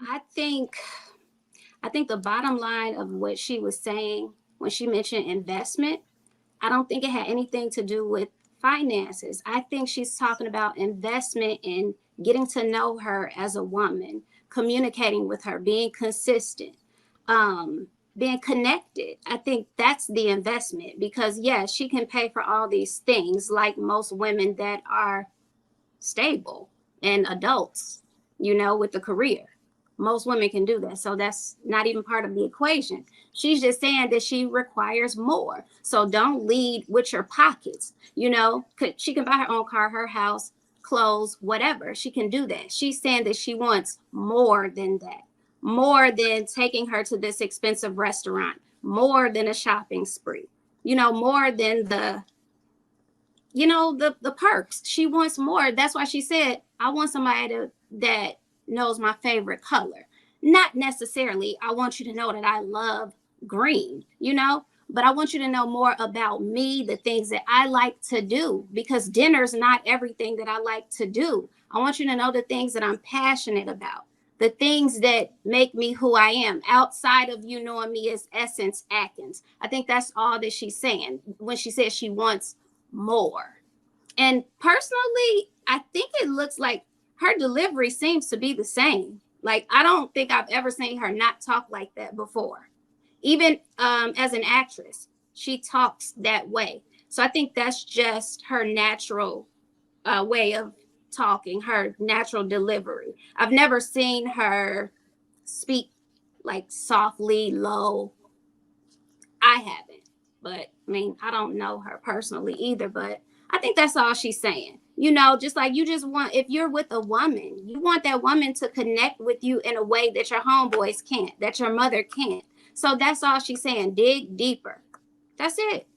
I think I think the bottom line of what she was saying when she mentioned investment, I don't think it had anything to do with finances. I think she's talking about investment in getting to know her as a woman, communicating with her, being consistent, being connected. I think that's the investment because, yes, she can pay for all these things like most women that are stable and adults, with a career. Most women can do that. So that's not even part of the equation. She's just saying that she requires more. So don't lead with your pockets. She can buy her own car, her house, clothes, whatever. She can do that. She's saying that she wants more than that, more than taking her to this expensive restaurant, more than a shopping spree, more than the perks. She wants more. That's why she said, I want somebody that knows my favorite color. Not necessarily, I want you to know that I love green, but I want you to know more about me, the things that I like to do, because dinner's not everything that I like to do. I want you to know the things that I'm passionate about, the things that make me who I am outside of you knowing me as Essence Atkins. I think that's all that she's saying when she says she wants more. And personally, I think it looks like her delivery seems to be the same. Like, I don't think I've ever seen her not talk like that before. Even as an actress, she talks that way. So I think that's just her natural way of talking, her natural delivery. I've never seen her speak like softly, low. I haven't. But I mean, I don't know her personally either, but I think that's all she's saying. Just like you just want, if you're with a woman, you want that woman to connect with you in a way that your homeboys can't, that your mother can't. So that's all she's saying. Dig deeper. That's it.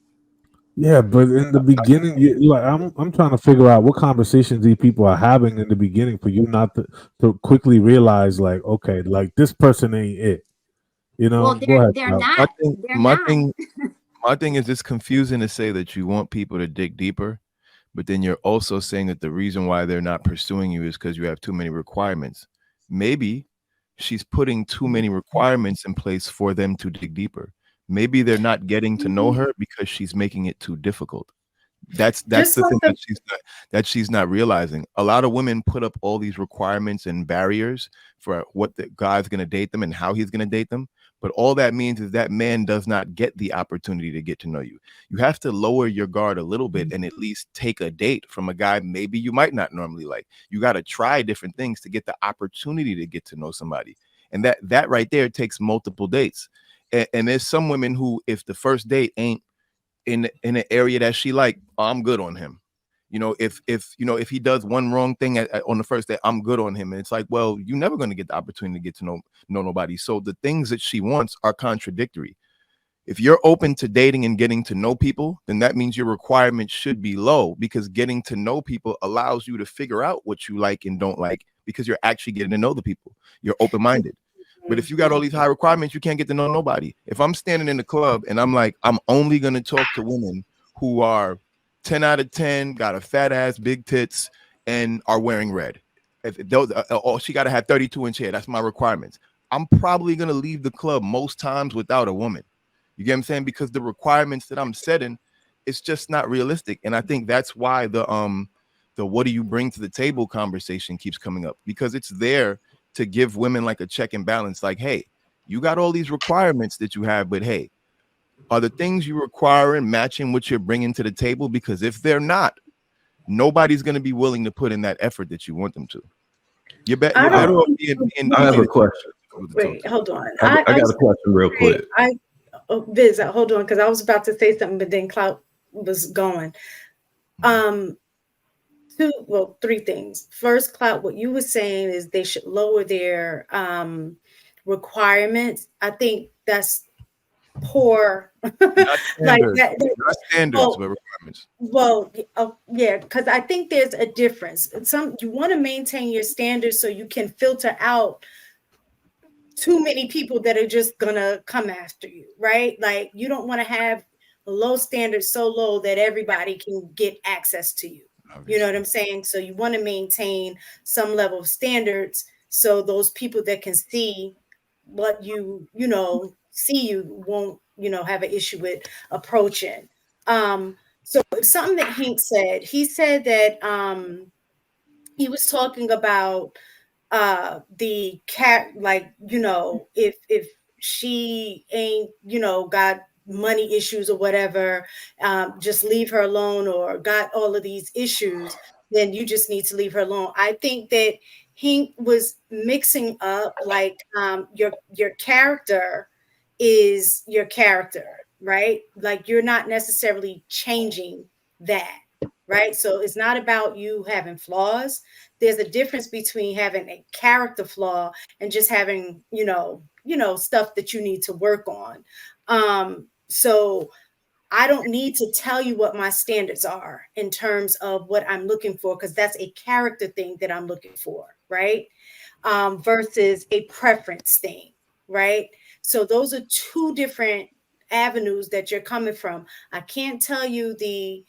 Yeah, but in the beginning, like I'm trying to figure out what conversations these people are having in the beginning for you not to quickly realize, like, okay, like this person ain't it. Well, Go they're ahead, they're Sal. My not. thing, They're my not. thing, my thing is it's confusing to say that you want people to dig deeper, but then you're also saying that the reason why they're not pursuing you is because you have too many requirements. Maybe she's putting too many requirements in place for them to dig deeper. Maybe they're not getting to know her because she's making it too difficult. That's Just the like thing the that she's not realizing. A lot of women put up all these requirements and barriers for what the guy's going to date them and how he's going to date them. But all that means is that man does not get the opportunity to get to know you. You have to lower your guard a little bit and at least take a date from a guy maybe you might not normally like. You got to try different things to get the opportunity to get to know somebody. And that right there takes multiple dates. And there's some women who, if the first date ain't in an area that she like, oh, I'm good on him. If he does one wrong thing on the first day, I'm good on him. And it's like, well, you're never going to get the opportunity to get to know nobody. So the things that she wants are contradictory. If you're open to dating and getting to know people, then that means your requirements should be low, because getting to know people allows you to figure out what you like and don't like, because you're actually getting to know the people. You're open-minded. But if you got all these high requirements, you can't get to know nobody. If I'm standing in the club and I'm like, I'm only going to talk to women who are 10 out of 10, got a fat ass, big tits, and are wearing red. If those, she got to have 32-inch hair. That's my requirements. I'm probably going to leave the club most times without a woman. You get what I'm saying? Because the requirements that I'm setting, it's just not realistic. And I think that's why the what do you bring to the table conversation keeps coming up, because it's there to give women like a check and balance. Like, hey, you got all these requirements that you have, but hey, are the things you require and matching what you're bringing to the table? Because if they're not, nobody's going to be willing to put in that effort that you want them to. You're, I you're better don't off think I have being a question. difficult to talk wait, to. hold on. I I got a just question real say quick. Viz, hold on, because I was about to say something, but then Clout was going. Um, three things. First, Clout, what you were saying is they should lower their requirements. I think that's poor. Not Like standards, that. not standards, Well, but requirements. yeah, because I think there's a difference. You want to maintain your standards so you can filter out too many people that are just gonna come after you, right? Like you don't want to have a low standard so low that everybody can get access to you. You know what Obviously. I'm saying? So you want to maintain some level of standards So those people that can see what you see, you won't, have an issue with approaching. So something that he said that he was talking about the cat, like, if she ain't, got money issues or whatever, just leave her alone, or got all of these issues, then you just need to leave her alone. I think that he was mixing up, like, your character is your character, right? Like, you're not necessarily changing that, right? So it's not about you having flaws. There's a difference between having a character flaw and just having, stuff that you need to work on. So I don't need to tell you what my standards are in terms of what I'm looking for, because that's a character thing that I'm looking for, right? Versus a preference thing, right? So those are two different avenues that you're coming from. I can't tell you the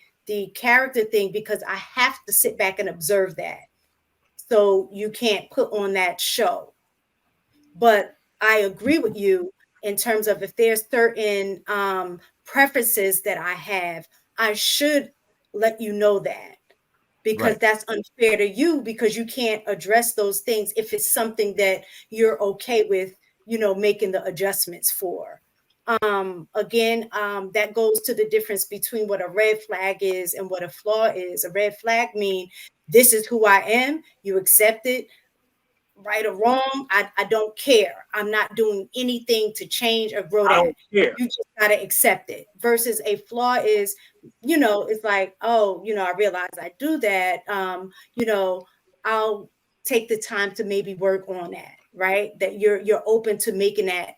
character thing because I have to sit back and observe that. So you can't put on that show. But I agree with you in terms of, if there's certain preferences that I have, I should let you know that, because Right. that's unfair to you, because you can't address those things if it's something that you're okay with, making the adjustments for. Again, that goes to the difference between what a red flag is and what a flaw is. A red flag means this is who I am. You accept it, right or wrong. I don't care. I'm not doing anything to change or grow that. You just gotta accept it. Versus a flaw is, it's like, oh, I realize I do that. I'll take the time to maybe work on that, right? That you're open to making that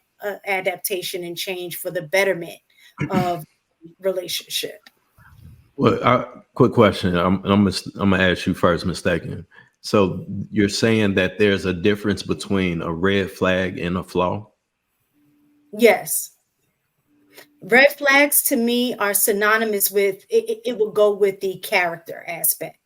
adaptation and change for the betterment of relationship. Well, quick question. I'm gonna ask you first, Mistaken. So you're saying that there's a difference between a red flag and a flaw? Yes. Red flags to me are synonymous with it will go with the character aspect.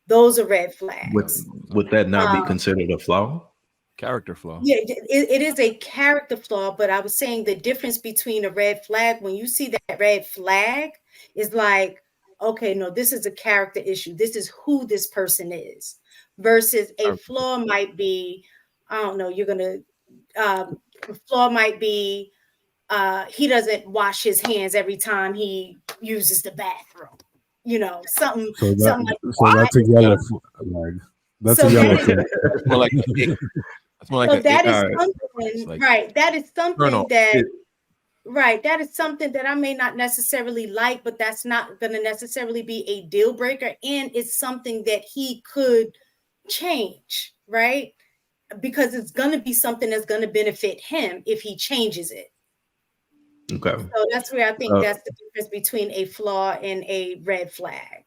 Those are red flags. Would that not be considered a flaw? Character flaw. Yeah, it is a character flaw, but I was saying the difference between a red flag, when you see that red flag, is like, okay, no, this is a character issue. This is who this person is. Versus a flaw might be, I don't know, flaw might be, he doesn't wash his hands every time he uses the bathroom. Something like that. So that's a yellow flag. That's a yellow flag. It's more like it's more like so that is something, like right? That is something turn-off. that is something that I may not necessarily like, but that's not going to necessarily be a deal breaker, and it's something that he could change, right? Because it's going to be something that's going to benefit him if he changes it. Okay. So that's where I think that's the difference between a flaw and a red flag.